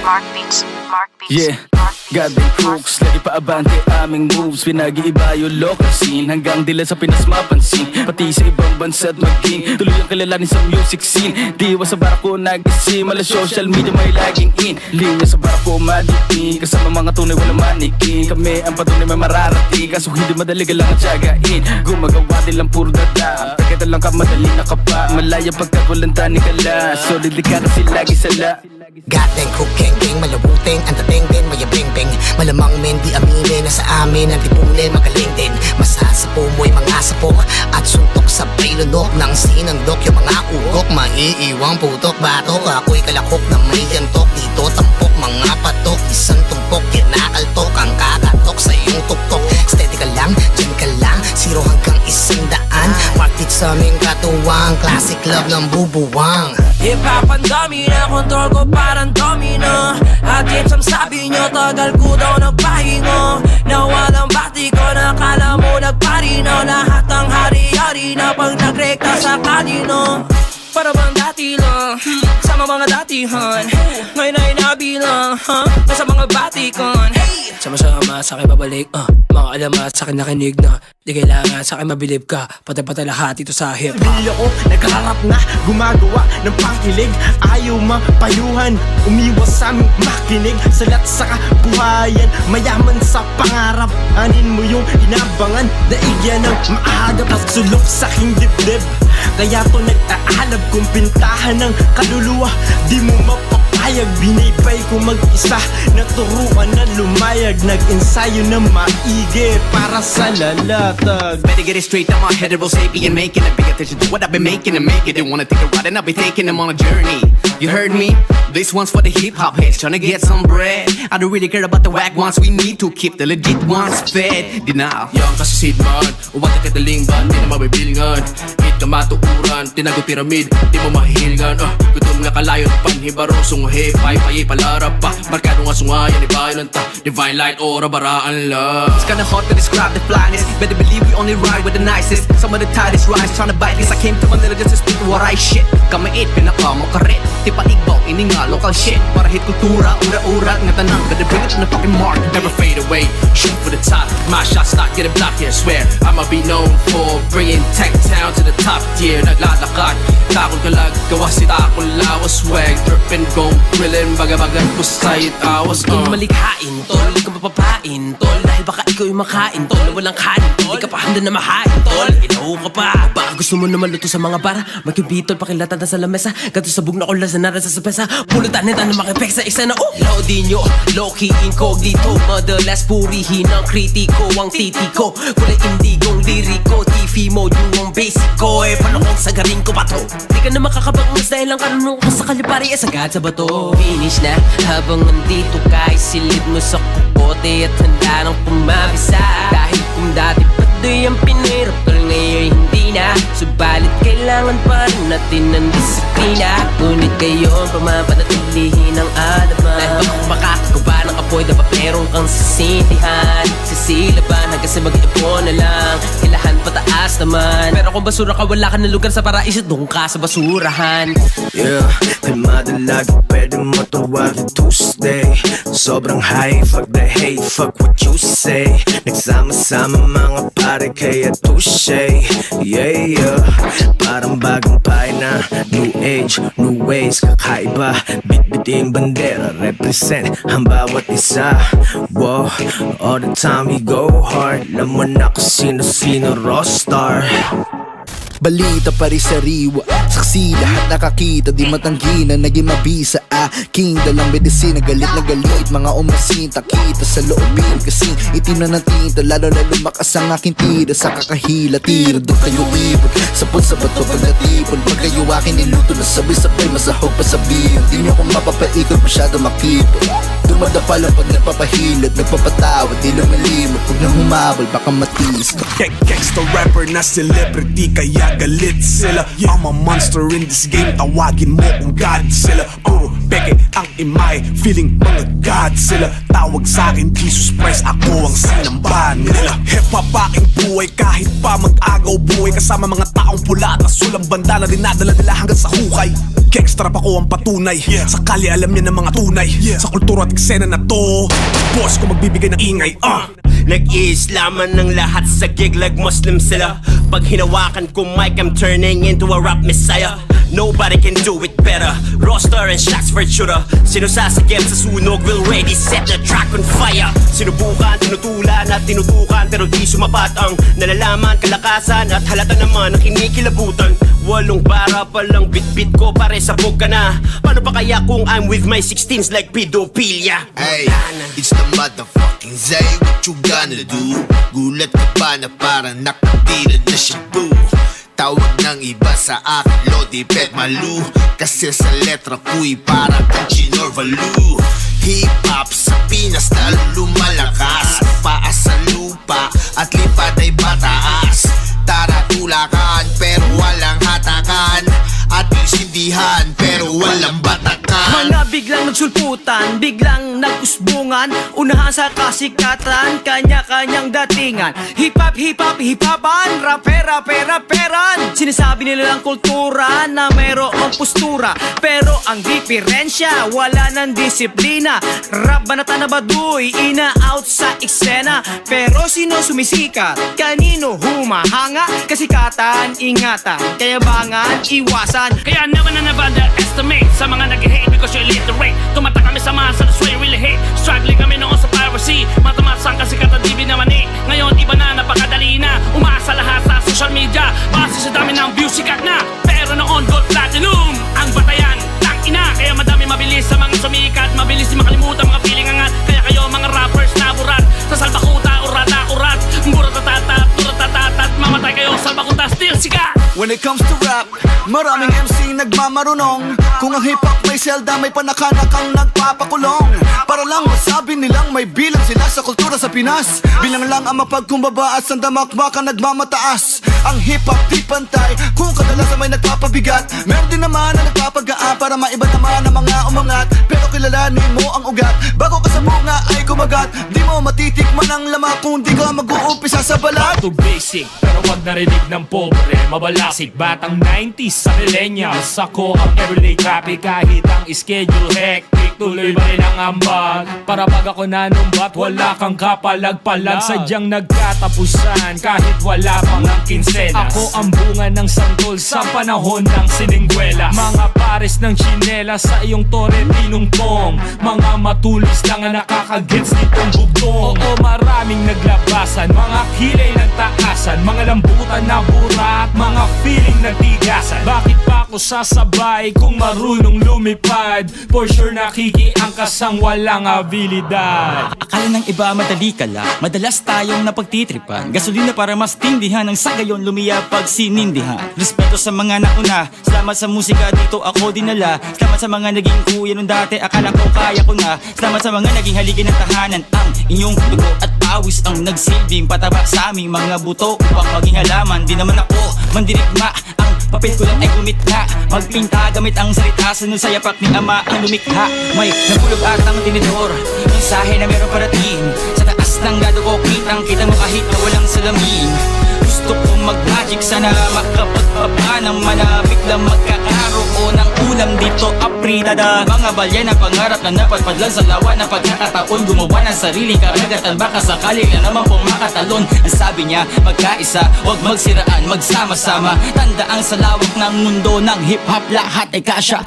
Mark Beats, Mark Beats, Yeah, Mark Beats, Goddamn crooks, lagi paabante aming moves. Pinag-iiba yung local scene hanggang dila sa Pinas mapansin. Pati sa ibang bansa at maging tuloy ang kilalanin sa music scene. Diwa sa barako nag-isim, ala social media may laging in. Linya sa barako madiin, kasama mga tunay walang manikin. Kami ang patunay may mararating, kaso hindi madali ka lang at tiyagain. Gumagawa din lang puro data, pagkita lang ka madali nakapa. Malaya pagkat walang tani ka la, solid ka kasi lagi sala. Goddamn crook gang, malabuting ang dating din, mayabing-bing. Malamang men di aminin na sa amin ang tipunin magaling din. Masasapo mo'y mga sapok at suntok sa pailunok ng sinandok. Yung mga ugok, maiiwang putok batok. Ako'y kalakok na may yantok, dito tampok mga patok. Isang tumpok, kinakaltok ang kakatok sa iyong tuktok. Steady ka lang, dyan ka lang, 0 hanggang 100. Market sa aming katuwang, classic love ng bubuwang. Hip-hop ang dami na control ko parang domino. At ang sabi nyo tagal ko daw nagpahingo. Nawalang bati ko nakala mo nagparino. Lahat ng hari-hari na pag nagrekta sa kanino. Para bang dati lang, sama mga datihan. Ngayon ay nabilang, nasa mga batikon. Sama-sama sa akin babalik, mga alamat sa akin nakinig na. Di kailangan sa akin mabilib ka, patay-patay lahat ito sa hip-hop. Pamilya ko nagharap na gumagawa ng pangkilig. Ayaw mapayuhan, umiwas sa aming makinig. Salat sa kabuhayan, mayaman sa pangarap. Anin mo yung inabangan, daigyan ng maaga pagsulok sa aking dibdib. Kaya to nag-aalab kung pintahan ng kaluluwa. Di mo mapapayag, binaybay ko mag-isa. Naturuan na lumayag, nag-ensayo na maigi para sa lalatag. Better get it straight, I'm a hetero sapien, making it. Pay attention to what I've been making and make it. They wanna take a ride and I'll be taking them on a journey. You heard me? This one's for the hip-hop heads trying to get some bread. I don't really care about the whack ones, we need to keep the legit ones fed. Denial. Yang kasi sidman, uwata kataling ba, di na mabibilingan. Hit ka matukuran, tinago pyramid, di mo mahihilgan. Gutom nga kalayon, panhibaro, sunghe, pay palarap pa. Markado nga sungayan, ibayan ng ta. Divine light, ora, baraan lang. It's kinda hard to describe the flyness. Better believe we only ride with the nicest. Some of the tightest rides trying to bite this. I came to Manila just to speak to what I shit. Kamait, pinakamakarit. Tipa igbaw, ini nga local shit. Para hit kultura, ura-ura, nga tanang. Better bring it to the fucking mark. Never fade away, shoot for the top. My shots start getting blocked here, swear I'ma be known for bringing tech town to the top tier. Naglalakad, takol kalag, gawa si takol lawas. Swag, drippin' gold, grillin', baga-bagan ko sa'yit awas. Kung malikhain, tol, di ka mapapain, tol. Dahil baka ikaw yung makain, tol, na walang kanin, tol. Di ka pa handa na mahain, tol. Inaw ka pa. Baka gusto mo na maluto sa mga bara. Magkibitol, pakilatan na sa lamesa. Gato sa bug na ulan sa nara sa sapesa. Pulutan nita na makipek sa isa na, Low di nyo, low-key incognito. Madalas purihin ang kritiko, ang titiko. Kulay indigong liriko, TV mode yung ang basic ko. Paano kung sagarin ko pa to? Di ka na makakabangas dahil ang karunong ko sa kalipari. Sagad sa bato. Finish na habang nandito ka, isilid mo sa kukote at handa nang pumabisa. Dahil kung dati padoy ang pinirap, tol ngayon hindi na. Subalit kailangan pa rin natin ng disiplina. Ngunit ngayon pamapanatilihin ang alaman. Dahil baka makakagawa ng apoy na paperong kang sisindihan. Sisilaban hanggang sa mag-ipon na lang. Kilahan pataas naman. Pero kung basura ka, wala ka na lugar sa paraiso, doon ka sa basurahan. Yeah, ay madalag, pwede mo tawag Tuesday. Sobrang high, fuck the hate, fuck what you say. Nagsama-sama mga pare kaya touche. Yeah, yeah, parang bagong na new age, new ways, kakaiba. Bit-biting bandera, represent ang bawat isa. Wow, all the time we go hard. Laman na kung sino-sino rockstar. Balita pa rin sariwa, saksi lahat nakakita. Di matanggi na naging mabisa aking dalang medisina. Galit na galit, mga umasinta kita sa loobin. Kasing itim na ng tinta, lalo na lumakas ang aking tira. Sa kakahila, tira doon kayo ibon. Sapon sa bato pag natipon. Pag kayo akin niluto na sabay-sabay, masahog pa sabihin. Di nyo kung mapapaikot, masyado makipon. Dumadapa lang pag nagpapahilad, nagpapatawad, di lumalimot. Pag nang humabal, baka matis. Gangsta rapper na celebrity, kaya galit sila. I'm a monster in this game, tawagin mo kung Godzilla. Puro peke ang imay, feeling mga God sila. Tawag sa'kin Jesus Christ, ako ang sinambahan nila. Hip-hop aking buhay kahit pa mag-agaw buhay. Kasama mga taong pula at asulang banda na dinadala nila hanggang sa hukay. Gangster rap ako ang patunay, sa kali alam niya ng mga tunay. Sa kultura at eksena na to, boss ko magbibigay ng ingay. Nag-iislaman ng lahat sa gig like Muslim sila. Pag hinawakan ko mic, I'm turning into a rap messiah. Nobody can do it better. Roster and shots for shooter. Sino sasagip sa sunog will ready set the track on fire. Sinubukan, tinutulan at tinutukan, pero di sumapat ang nalalaman, kalakasan at halata naman ang kinikilabutan. 8 bara pa lang bit-bit ko, pare sabog ka na. Paano pa kaya kung I'm with my 16s like pedophilia? Hey, it's the motherfucking Zay, what you gonna do? Gulat ka pa na parang nakatira na siya boo. Tawag ng iba sa akin Lodi Pet Malu, kasi sa letra ko'y parang kang Chinorvalu. Hip-hop sa Pinas lalo lumalakas, paas sa lupa at lipad ay pataas. Tara tulakan pero walang hatakan, at isindihan pero walang batakan. Mga biglang nagsulputan, biglang nagusbungan, unahan sa kasikatan, kanya-kanyang datingan. Hip-hop, hip-hop, hip-hopan, raperan. Sinasabi nila lang kultura na mayroong postura, pero ang diferensya, wala ng disiplina. Rap banata na baduy, ina-out sa eksena, pero sino sumisikat? Kanino humahanga? Kasikatan, ingatan, kayabangan, iwasan. Kaya never na underestimate sa mga nag-hate because you're illiterate. Tumatak kami sa masa, that's why you really hate. Struggling kami noon sa piracy, matamasang kasi katadibi naman eh. Ngayon iba na, napakadali na, umaasa lahat sa social media. Base sa dami ng views, sikat na, pero noon gold platinum ang batayan, tang ina. Kaya madami mabilis sa mga sumikat, mabilis di makalimutan mga feeling angat. Kaya kayo mga rappers na burat sa salbakuta, urat, burat-tatatat, turat-tatatat, mamatay kayo sa salbakuta, still sikat. When it comes to rap, maraming MC nagmamarunong. Kung ang hip-hop may selda, may panakanakang nagpapakulong. Para lang masabi nilang may bilang sila sa kultura sa Pinas. Bilang lang ang mapagkumbaba at sandamakbakan nagmamataas. Ang hip-hop di pantay, kung kadalasan may nagpapabigat. Meron din naman na nagpapagaan para maiba naman ang mga umangat. Pero kilalanin mo ang ugat, bago ka sa bunga ay kumagat. Di mo matitikman ang lama kung di ka mag-uumpisa sa balat. To basic, pero wag narinig ng pobre, mabalasik. Batang 90s sa millennials, ako ang everyday traffic. Kahit ang schedule hectic, tuloy ba rin ang ambag? Para pag ako nanumbat, wala kang kapalagpalag. Sadyang nagkatapusan kahit wala pang ang kinsenas. Ako ang bunga ng santol sa panahon ng siningwela. Mga pares ng chinela sa iyong tore tinungtong. Mga matulis lang ang nakakagets nitong bugtong. Oo, maraming naglabasan, mga kilay nagtaasan, mga lambutan na burat, mga feeling nagtigasan. Bakit pa ako sasabay kung marunong lumipad? For sure nakikiangkas ang walang abilidad. Akala ng iba madali ka lang, madalas tayong napagtitripan. Gasolina para mas tindihan, ang sagayon lumiya pag sinindihan. Respeto sa mga nauna, salamat sa musika dito ako dinala. Salamat sa mga naging kuya nung dati, akala ko kaya ko na. Salamat sa mga naging haligi ng tahanan, ang inyong dugo at pawis ang nagsilbing pataba sa aming mga buto upang maging halaman. Di naman ako mandirigma, ang papel ko lang ay gumitna. Magpinta gamit ang salita, sunod sa yapak ni ama ang lumikha. May nabulog at ang tinidor, mensahe na meron parating. Sa taas ng gado ko kitang kita mo kahit na walang salamin. Gusto kong mag-magic, sana makapagpapa ng manapik na magkakaroon ng ulam dito apridada. Mga balya na pangarap na napadpadlan sa lawa na pagkakataon, gumawa ng sariling karagatan, baka sakali na naman pong makatalon. Ang sabi niya, magkaisa, huwag magsiraan, magsama-sama. Tandaang sa lawak ng mundo ng hip-hop, lahat ay kasya.